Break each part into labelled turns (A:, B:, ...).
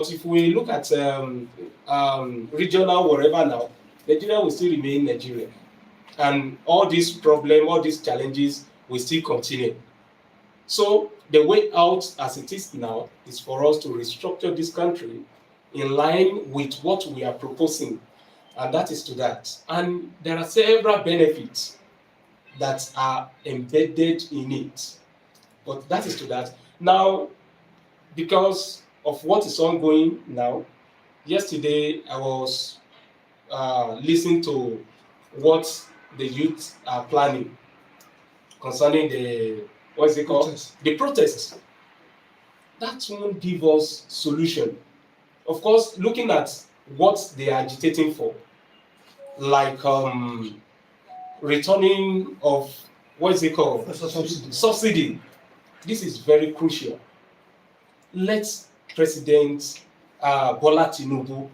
A: But if we look at regional wherever now, Nigeria will still remain Nigeria. And all these problems, all these challenges will still continue. So the way out as it is now is for us to restructure this country in line with what we are proposing. And that is to that. And there are several benefits that are embedded in it. But that is to that. Now, because of what is ongoing now, yesterday I was listening to what the youth are planning concerning the, what is it called? The protests. That won't give us solution. Of course, looking at what they are agitating for, like returning of, what is it called? Subsidy. This is very crucial. Let President Bola Tinubu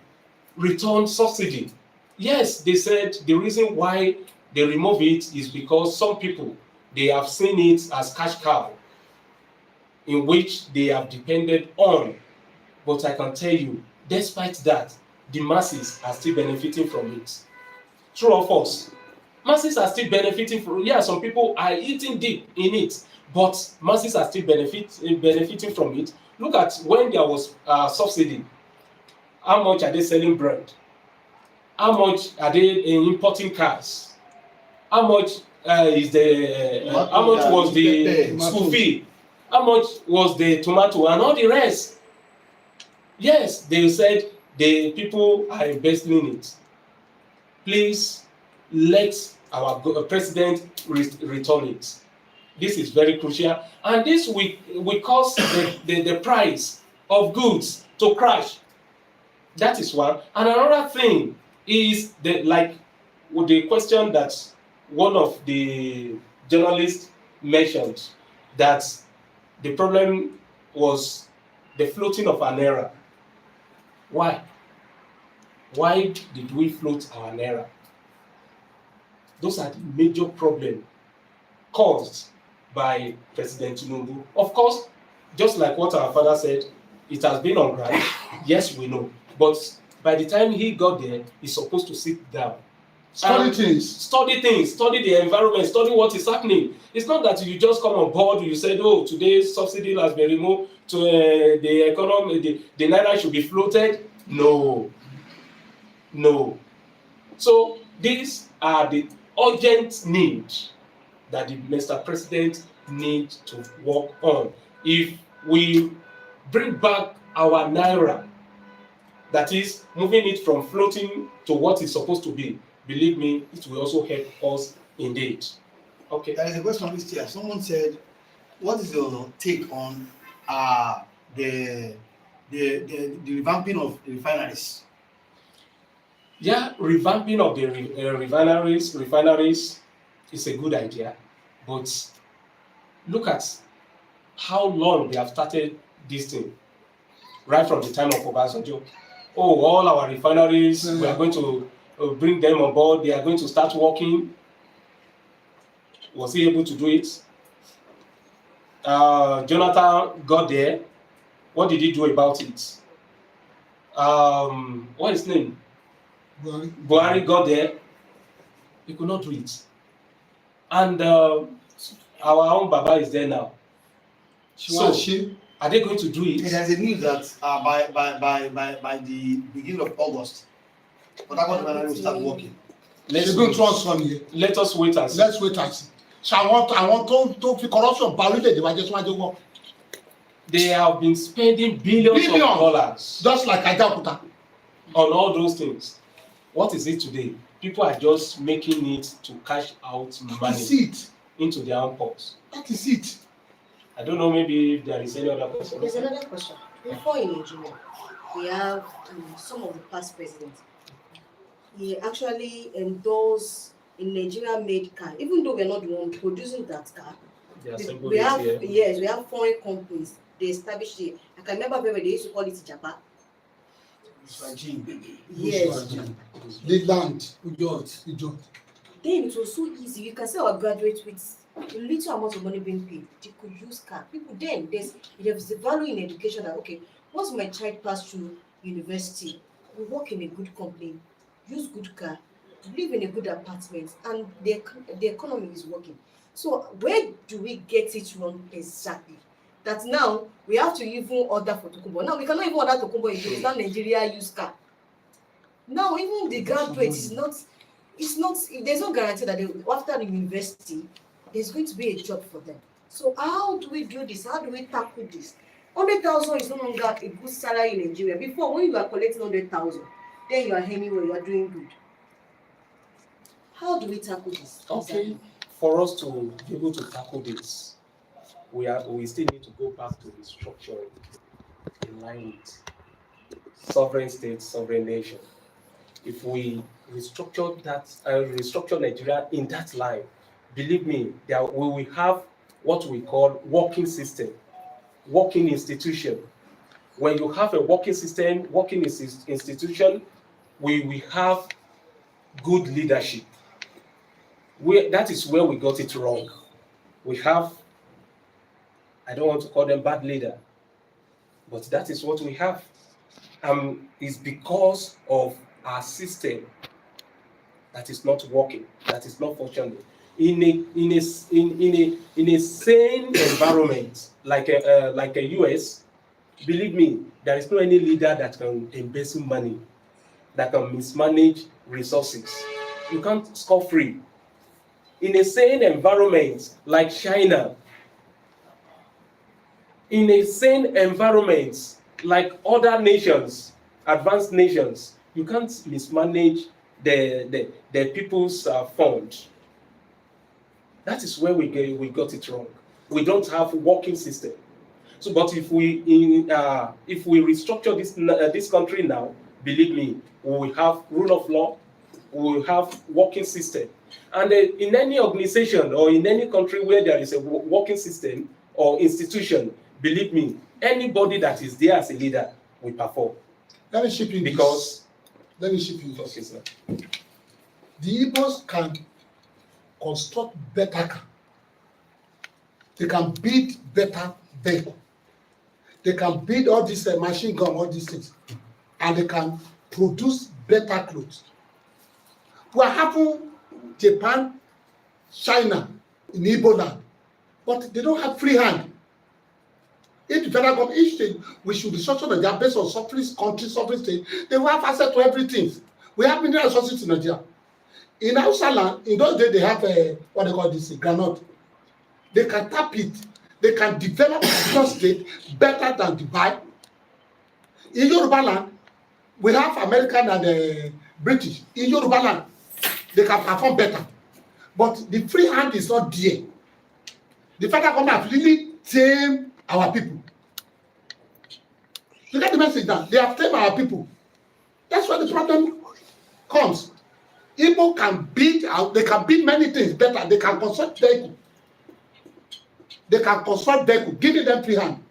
A: return subsidy. Yes, they said the reason why they remove it is because some people, they have seen it as cash cow in which they have depended on. But I can tell you, despite that, the masses are still benefiting from it. True or false? Masses are still benefiting from it. Yeah, some people are eating deep in it, but masses are still benefiting from it. Look at when there was subsidy. How much are they selling bread? How much are they importing cars? How much is the how much was the school fee? How much was the tomato and all the rest? Yes, they said the people are investing in it. Please let our president return it. This is very crucial, and this will cause the price of goods to crash. That is one. And another thing is the question that one of the journalists mentioned, that the problem was the floating of an naira. Why? Why did we float our naira? Those are the major problems caused by President Tinubu. Of course, just like what our father said, it has been on ground. Yes, we know. But by the time he got there, he's supposed to sit down.
B: Study things, study
A: the environment, study what is happening. It's not that you just come on board, you said, oh, today's subsidy has been removed, to the economy, the naira should be floated. No. So these are the urgent needs that the Mr. President needs to work on. If we bring back our naira, that is moving it from floating to what it's supposed to be, believe me, it will also help us indeed. Okay.
C: There is a question on this here. Someone said, what is your take on the revamping of the refineries?
A: Yeah, revamping of the refineries is a good idea, but look at how long they have started this thing, right from the time of Obasanjo. Oh, all our refineries, we are going to bring them on board, they are going to start working. Was he able to do it? Jonathan got there. What did he do about it? What is his name? Buhari got there. He could not do it. And our own Baba is there now. So, are they going to do it?
C: There's a news that by the beginning of August, Port will start working.
A: Let us wait and see.
B: Let's wait and see. So I want to corruption work.
A: They have been spending billions of dollars,
B: just like Ajakuta,
A: on all those things. What is it today? People are just making it to cash out money into their own pockets.
B: That is it.
A: I don't know, maybe if there is any other question.
D: There's another question. Before in Nigeria, we have some of the past presidents. He actually endorsed a Nigeria-made car, even though we're not the one producing that car. We have foreign companies. They established it. I can remember when they used to call it Japan. Yes.
B: The land.
D: Then it was so easy. You can see our graduates with a little amount of money being paid. They could use car. People then there's the value in education that okay, once my child pass through university, we work in a good company, use good car, live in a good apartment, and the economy is working. So where do we get it wrong exactly? That now we have to even order for Tokumbo. Now we cannot even order Tokumbo again. It's not Nigeria used car. Now even the graduates is not, it's not, there's no guarantee that they, after the university there's going to be a job for them. So how do we do this? How do we tackle this? 100,000 is no longer a good salary in Nigeria. Before, when you are collecting 100,000, then you are anywhere, you are doing good. How do we tackle this?
A: Okay, for us to be able to tackle this, we still need to go back to restructuring in line with sovereign state, sovereign nation. If we restructure Nigeria in that line, believe me, we will have what we call working system, working institution. When you have a working system, working institution, we will have good leadership. That is where we got it wrong. We have, I don't want to call them bad leader, but that is what we have. It's because of our system that is not working, that is not functioning. In a sane environment like a US, believe me, there is no any leader that can embezzle money, that can mismanage resources. You can't score free. In a sane environment like China, in a sane environment like other nations, advanced nations, you can't mismanage the people's fund. That is where we got it wrong. We don't have a working system. So, but if we restructure this country now, believe me, we will have rule of law, we will have working system, and in any organization or in any country where there is a working system or institution, believe me, anybody that is there as a leader will perform.
B: Let me ship you
A: because
B: let me ship you this.
A: Okay, sir.
B: The Igbos can construct better car. They can build better vehicle. They can build all this machine gun, all these things, and they can produce better clothes. What happened Japan, China, in Igbo land, but they don't have free hand. If the federal government, each state, we should be structured on their based on sovereign country, sovereign state, they will have access to everything. We have mineral resources in Nigeria. In Hausa land, in those days, they have what they call this, granite. They can tap it. They can develop your state better than Dubai. In Yoruba land, we have American and British. In Yoruba land, they can perform better. But the free hand is not there. The federal government have really tamed our people. You get the message now? They have tamed our people. That's where the problem comes. Igbo can build out, they can build many things better. They can construct vehicle. They can construct vehicle, giving them free hand.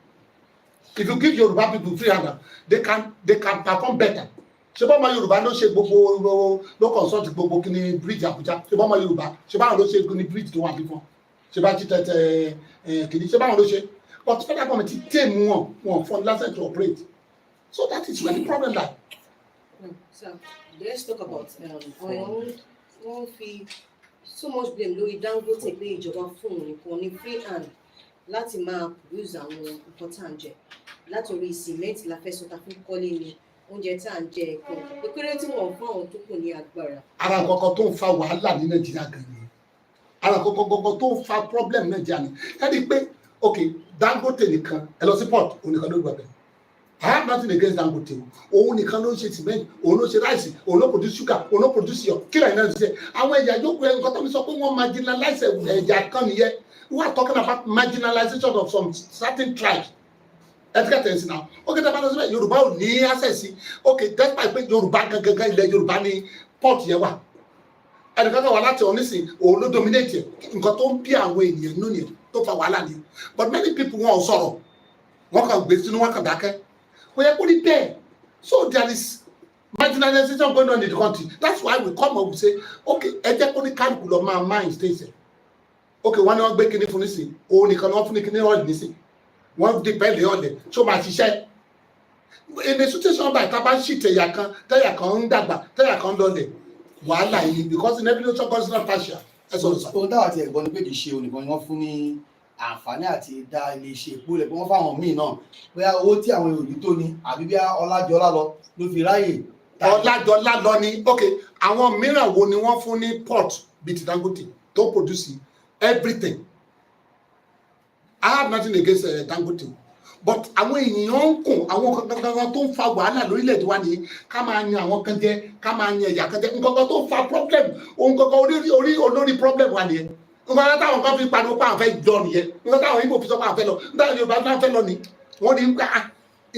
B: If you give Yoruba people free hand, they can perform better. Ṣé bá ọmọ Yorùbá ló ṣe gbogbo ló consult gbogbo kí ni bridge Abuja? Ṣé bá ọmọ Yorùbá ṣé báwọn ló ṣe kí ni bridge tó wà bífọ? Ṣé bá ti tẹ̀tẹ̀ kìíní ṣé báwọn ló ṣe? But federal government ti tame wọn for license to operate. So that is where the problem lies.
D: So let's talk about oil. Wọ́n fi so much blame lórí Dangote pé ìjọba fún òun nìkan ní free hand láti máa produce àwọn nǹkan tá à ń jẹ. Látòrí cement la fẹ́ sọ ta fún kọ́lé ni oúnjẹ tá à ń jẹ ẹ̀kan. Pékéré tí wọ́n fún àwọn tó kù ní agbára.
B: Ara nǹkan tó ń fa wàhálà ní Nàìjíríà gan ni. Ara nǹkan tó ń fa problem Nàìjíríà ni. Ẹ rí i pé okay Dangote nìkan ẹ lọ sí port òun nìkan ló gbà bẹ́ẹ̀. I have nothing against Dangote. Òun nìkan ló ń ṣe cement, òun ló ṣe rice, òun ló produce sugar, òun ló produce iyọ̀. Kí lẹ́yìn náà ṣe? Àwọn ẹ̀yà yòókù ẹ̀ nǹkan tó ń sọ pé wọ́n marginalize ẹ̀yà kan nìyẹn. We are talking about marginalization of some certain tribes. Educators now. Okay, the man says Yoruba ò ní access sí. Okay, that's why pé Yorùbá gangan ilẹ̀ Yorùbá ní port yẹn wà. Ẹnìkan wà láti ọ̀nísìn òun ló dominate nǹkan tó ń bí àwọn ènìyàn nínú yẹn tó fa wàhálà ni. But many people wọn ò sọ̀rọ̀. Wọ́n kàn gbé sínú wọn kàn dákẹ́. Kò yẹ kó rí bẹ́ẹ̀. So there is marginalization going on in the country. That's why we come up and say, okay, ẹ jẹ́ kó ní kálukú lọ máa mind state. Okay, wọ́n ní wọ́n gbé kinní fún nísìn, òun nìkan ni wọ́n fún ní kinní ọ̀lẹ̀ nísìn. Wọ́n depend on them. So máa ṣiṣẹ́. in a situation by tá bá ṣì tẹ̀yà kan ń dàgbà tẹ̀yà kan lọlẹ̀ wàhálà yìí because in every nation God is not partial.
C: ohun táwọn àti ẹ̀gbọ́n ni pé kì í ṣe onìkan ni wọ́n fún ní àǹfààní àti dá iléeṣẹ́ epo lẹ̀ pé wọ́n fáwọn míì náà bóyá owó tí àwọn èrò yìí tó ní àbí bí Ọlájọlá lọ ló fi ráyè.
B: Ọlájọlá lọ ní ok àwọn mìíràn wo ni wọ́n fún ní port bíi ti Dangote tó produce everything. I have nothing against Dangote but àwọn èèyàn ń kùn àwọn kankan tó ń fa wàhálà lórílẹ̀‐èdè wa nìyí ká máa yan àwọn kan jẹ ká máa yan ẹ̀yà kan jẹ nǹkan tó ń fa problem ohun kankan olórí problem wa nìyẹn nǹkan táwọn kan fi pariwo pé àwọn fẹ́ lọ nìyẹn nǹkan táwọn Ìgbò fi sọ pé àwọn fẹ́ lọ nígbà tí Yorùbá náà fẹ́ lọ ni wọ́n ní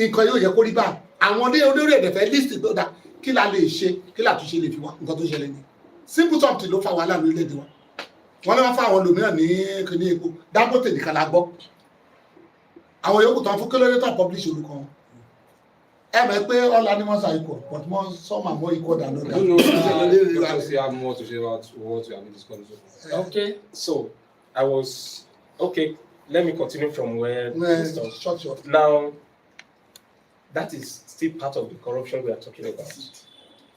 B: nǹkan yóò yẹ kó rí báà àwọn olórí ẹ̀dẹ̀ fẹ́ list tó dáa kí la lè ṣe kí la tún ṣe lè fi wá nǹkan tó ṣẹlẹ̀ ni simple something ló fa wàhálà lórílẹ̀‐èdè wa wọ́n ní wọ́n fa àwọn olùmíràn ní kíní epo Dangote nìkan la gbọ́ àwọn yòókù tán fún kílódé tán publish orúkọ wọn ẹ mọ̀ pé ọ̀la ni wọ́n sa ikọ̀ but wọ́n some are more equal than others.
E: Because you have more to say about what we have been discussing.
A: Okay, so let me continue from where
B: Short.
A: Now, that is still part of the corruption we are talking about.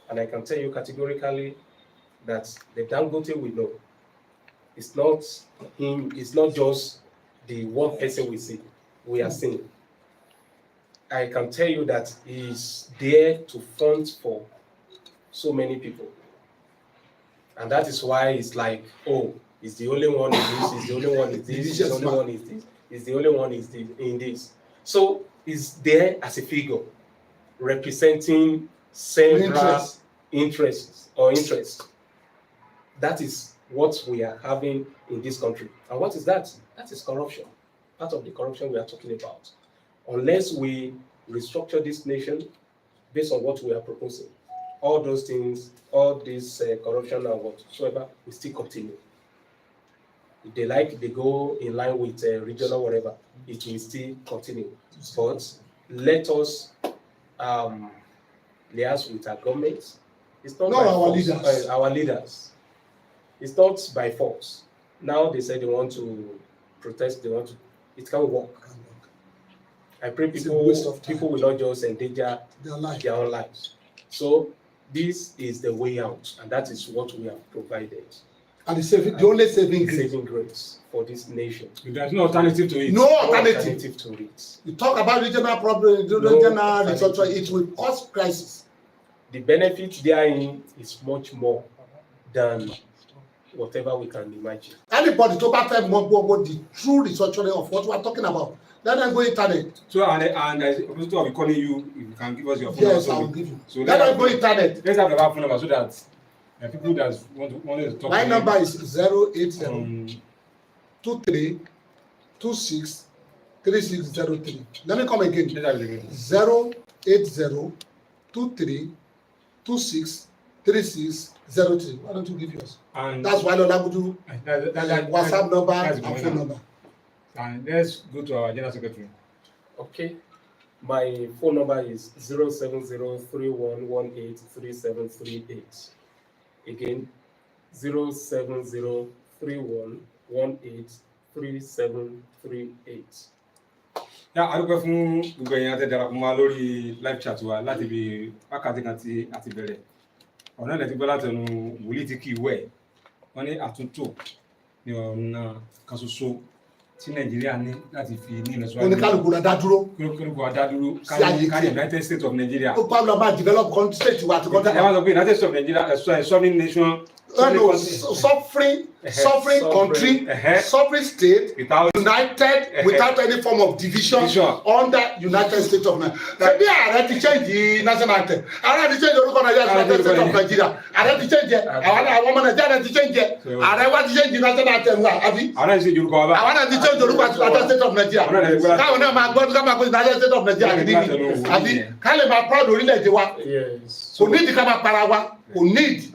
A: And I can tell you categorically that the Dangote we know is not him, it's not just the one person we are seeing. I can tell you that he's there to front for so many people. And that is why it's like, oh, he's the only one in this, he's the only one in this, he's the only one in this, he's the only one in this. So he's there as a figure representing several interests. That is what we are having in this country. And what is that? That is corruption. Part of the corruption we are talking about. Unless we restructure this nation based on what we are proposing, all those things, all this corruption and whatsoever will still continue. If they like, they go in line with regional whatever, it will still continue. But let us liaise with our government. It's not by force, our leaders. It's not by force. Now they say they want to protest, it can't work. I pray people will not just endanger their own lives. So this is the way out, and that is what we have provided.
B: And the only saving
A: grace for this nation.
E: There's no alternative to it.
B: No alternative
A: to it.
B: You talk about regional problem, regional restructuring, it will cause crisis.
A: The benefit therein is much more than whatever we can imagine.
B: Anybody to back up about the true restructuring of what we are talking about, let them go internet.
E: So and as opposed to I'll be calling you, if you can give us your phone
B: number.
E: Yes,
B: I will give you.
E: So
B: let them go internet.
E: Let's have the phone number so that people that want to talk.
B: My number is 080 23 26 3603. Let me come again. 080 23 26 3603. Why don't you give yours? And that's why Olagunju WhatsApp number and phone number.
E: And let's go to our General Secretary.
A: Okay. My phone number is 07031183738. Again, 07031183738.
E: A dúpẹ́ fún gbogbo ẹ̀yin àti darapọ̀ mọ́ lórí live chat wa láti bí wákàtí kan tí a ti bẹ̀rẹ̀. Ọ̀nà ilẹ̀ ti gbọ́ láti ẹnu wòlíì tí kì í wẹ̀. Wọ́n ní àtúntò ní ọ̀nà kan ṣoṣo tí Nàìjíríà ní láti fi ní ìlọsíwájú.
B: Oníkálukú la dá dúró.
E: Kálukú la dá dúró. Kárí United States of Nigeria.
B: Ó pàmò máa develop country state wa àti country.
E: Ẹ máa sọ pé United States of Nigeria a sovereign nation.
B: Sovereign country, sovereign state, united without any form of division under United States of Nigeria. Ṣebí ààrẹ ti change national anthem. Ààrẹ ti change orúkọ Nàìjíríà United States of Nigeria. Ààrẹ ti change àwọn ọmọ Nàìjíríà ti change ààrẹ wa ti change national anthem wa àbí.
E: Ààrẹ ti change orúkọ wa.
B: Àwọn ti change orúkọ United States of Nigeria. Káwọn náà máa gbọ́ ká máa pè United States of Nigeria nìyí. Àbí ká lè máa proud orílẹ̀-èdè wa. Kò ní ìdí ká máa para wa. Kò ní ìdí.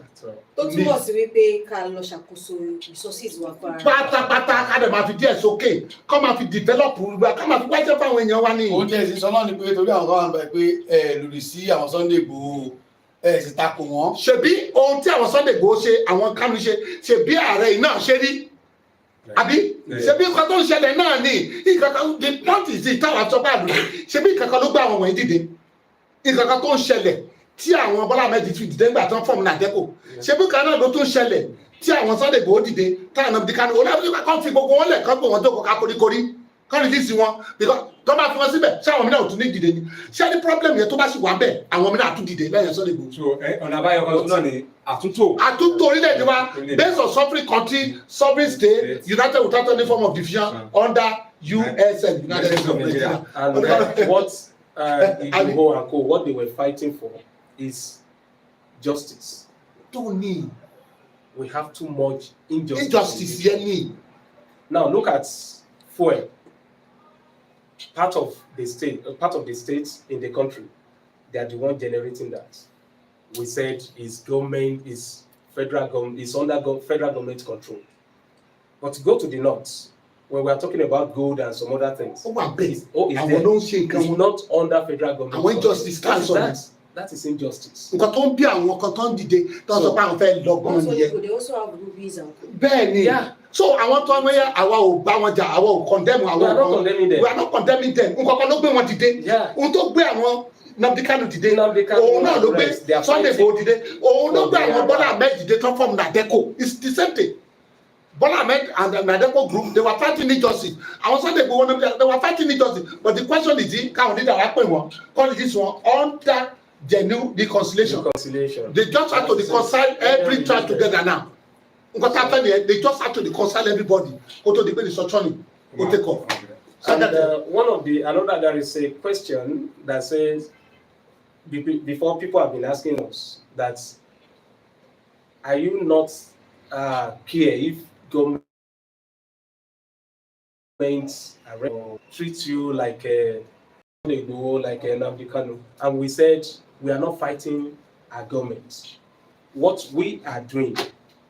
D: Tó túmọ̀ sí wípé ká lọ ṣàkóso resources wa fara.
B: Pátápátá ká dẹ̀ máa fi díẹ̀ sókè kọ́ máa fi develop ká máa fi wájẹ́ fáwọn èèyàn wa ní.
C: Oúnjẹ ìsinsọ náà ni pé torí àwọn kan wà nípa pé lòdì sí àwọn Sunday Igboho sì takò wọ́n.
B: Ṣebí ohun tí àwọn Sunday Igboho ṣe àwọn Kanu ṣe ṣebí ààrẹ yìí náà ṣe rí àbí ṣebí nǹkan tó ń ṣẹlẹ̀ náà ni nǹkan kan the point is it táwọn àtọ́gbà àdúrà ṣebí nǹkan kan ló gbé àwọn wọ̀nyí dìde nǹkan kan tó ń ṣẹlẹ̀ tí àwọn Bọ́lá Ahmed fi dìde nígbà tó ń fọ́ọ̀mù nàdẹ́kò ṣé bí kan náà ló tún ṣẹlẹ̀ tí àwọn Sunday Igboho dìde táwọn Nnamdi Kanu olóògbé kan fi gbogbo wọn lẹ̀ kán gbé wọn tó kọ ká koríkorí kán rìlíìsì wọn because tó bá fi wọn síbẹ̀ ṣé àwọn mìíràn ò tún ní dìde ni ṣé ní problem yẹn tó bá sì wà bẹ́ẹ̀ àwọn mìíràn tún dìde lẹ́yìn Sunday Igboho.
E: so ọ̀nà àbáyọ kan náà ni àtúntò
B: orílẹ̀-èdè wa based on sovereign country sovereign state united without any form of division under USN United States of Nigeria.
A: And what Igboho and co what they were fighting for is justice.
B: Tony,
A: we have too much injustice.
B: Injustice yẹn ni.
A: Now look at fuel. Part of the states in the country, they are the one generating that. We said is government, is federal government, is under federal government control. But to go to the north, when we are talking about gold and some other things,
B: ó wà bẹ́ẹ̀
A: it's
B: àwọn ló ń ṣe nǹkan
A: it's
B: wọn.
A: not under federal government.
B: Àwọn injustice kan sọ ni.
A: That is injustice.
B: Nǹkan tó ń bí àwọn kan tó ń dìde tó ń sọ pé àwọn fẹ́ lọ́gbọ́n nìyẹn.
D: They also have rubies and
B: Bẹ́ẹ̀ ni. So àwọn tó ń wáyà àwa ò bá wọn jà àwa ò condemn àwọn.
A: We are not condemning them.
B: We are not condemning them. Nǹkan kan ló gbé wọn dìde. Ohun tó gbé àwọn Nnamdi Kanu dìde. Òun náà ló gbé Sunday Igboho dìde. Òun ló gbé àwọn Bọ́lá Ahmed dìde tó fọ́ọ̀mù nàdẹ́kò. It's the same thing. Bola Ahmed and the Nadeko group, they were fighting injustice. Àwọn Sunday Igboho, they were fighting injustice. But the question is, káwọn leader wa pè wọ́n, call this one under genuine reconciliation. They just have to reconcile every tribe together now. Nǹkan tá a fẹ́ nìyẹn, they just have to reconcile everybody. Kó tó di pé the structuring go take off.
A: And another there is a question that says, before people have been asking us that, are you not care if government treat you like a Nnamdi Kanu? And we said we are not fighting our government. What we are doing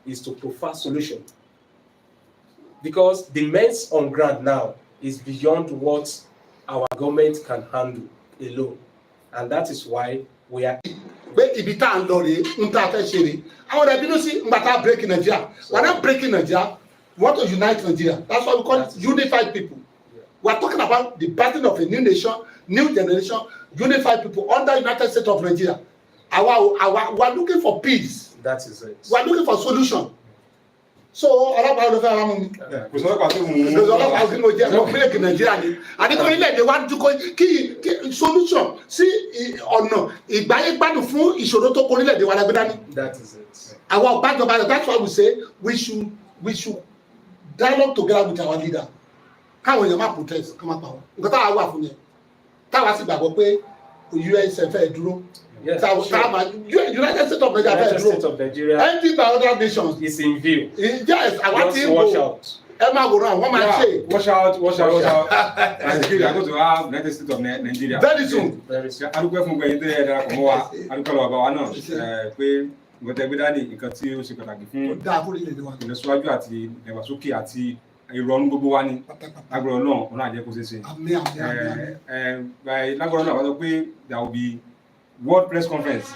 A: is to provide solution, because the mess on ground now is beyond what our government can handle alone, and that is why we are.
B: Pé ibi tá à ń lọ rèé ń tá a fẹ́ ṣe rèé àwọn ọ̀rẹ́ bínú sí ngbà tá a break Nigeria we are not breaking Nigeria, we want to unite Nigeria. That's why we call it unified people. We are talking about the birthing of a new nation, new generation, unified people under United States of Nigeria. We are looking for peace.
A: That is it.
B: We are looking for solution. So ọlọ́pàá ló fẹ́ wá mú mi.
E: kò sọ pàtó mú un.
B: Ọlọ́pàá kí ló jẹ́ ọmọ bílẹ̀kì Nàìjíríà ni. Àdìgbò ilẹ̀-èdè wa dúkọ́ kí solution sí ọ̀nà ìgbáyégbádùn fún ìṣòro tó kó orílẹ̀-èdè wa lágbé dání.
A: That is it.
B: Àwọn ọ̀gbájọba rẹ̀, that's why we say we should dialogue together with our leader. Káwọn èèyàn má protest ká má pa wọn. Nǹkan táwa wà fún yẹn. Táwa sì gbàgbọ́ pé USN fẹ́ dúró.
A: Yes,
B: United States of Nigeria. Envy by other nations
A: is in view.
B: Yes, àwọn tí
A: Just
B: ń
A: watch
B: bò
A: out.
B: ẹ máa wòran àwọn máa ṣe.
E: Watch out. Nigeria go to have United States of Nigeria.
B: Very soon.
E: Adúpẹ́ fún gbẹ̀yìn tó yẹ darapọ̀ mọ́ wa, adúpẹ́ lọ́wọ́ bàbá wa náà pé nǹkan tẹ́ gbé dání nǹkan tí ó ṣe pàtàkì fún ìlọsíwájú àti ìdàgbàsókè àti ìrọ̀rùn gbogbo wa ní lágbára náà ọ̀nà àjẹkù ṣeéṣe. Lágbára náà wọ́n sọ pé there will be World Press Conference.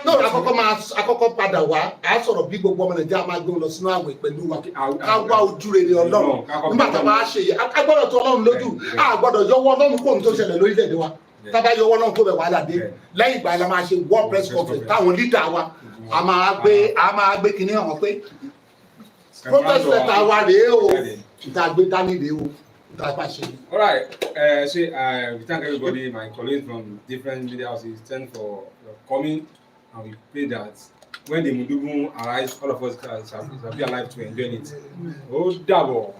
B: No, àkọ́kọ́ padà wá a sọ̀rọ̀ bí gbogbo ọmọ Nàìjíríà máa gbé wọn lọ sínú àwẹ̀ pẹ̀lú wa ká wá ojú rere Ọlọ́run nígbà tá a bá ṣe yẹ a gbọ́dọ̀ tó Ọlọ́run lójú a gbọ́dọ̀ yọwọ́ Ọlọ́run kó ohun tó ṣẹlẹ̀ lórílẹ̀-èdè wa tá a bá yọwọ́ Ọlọ́run kó bẹ̀ wàhálà dé lẹ́yìn ìgbà yẹn la máa ṣe World Press Conference táwọn leader wa a máa gbé kinní hàn pé protest letter wa rèé o ìta gbé dání rèé o.
E: All right. We thank everybody, my colleagues from different media houses, thank for coming, and we pray that when the Mudugu arise, all of us shall be alive to enjoy it. Oh, double.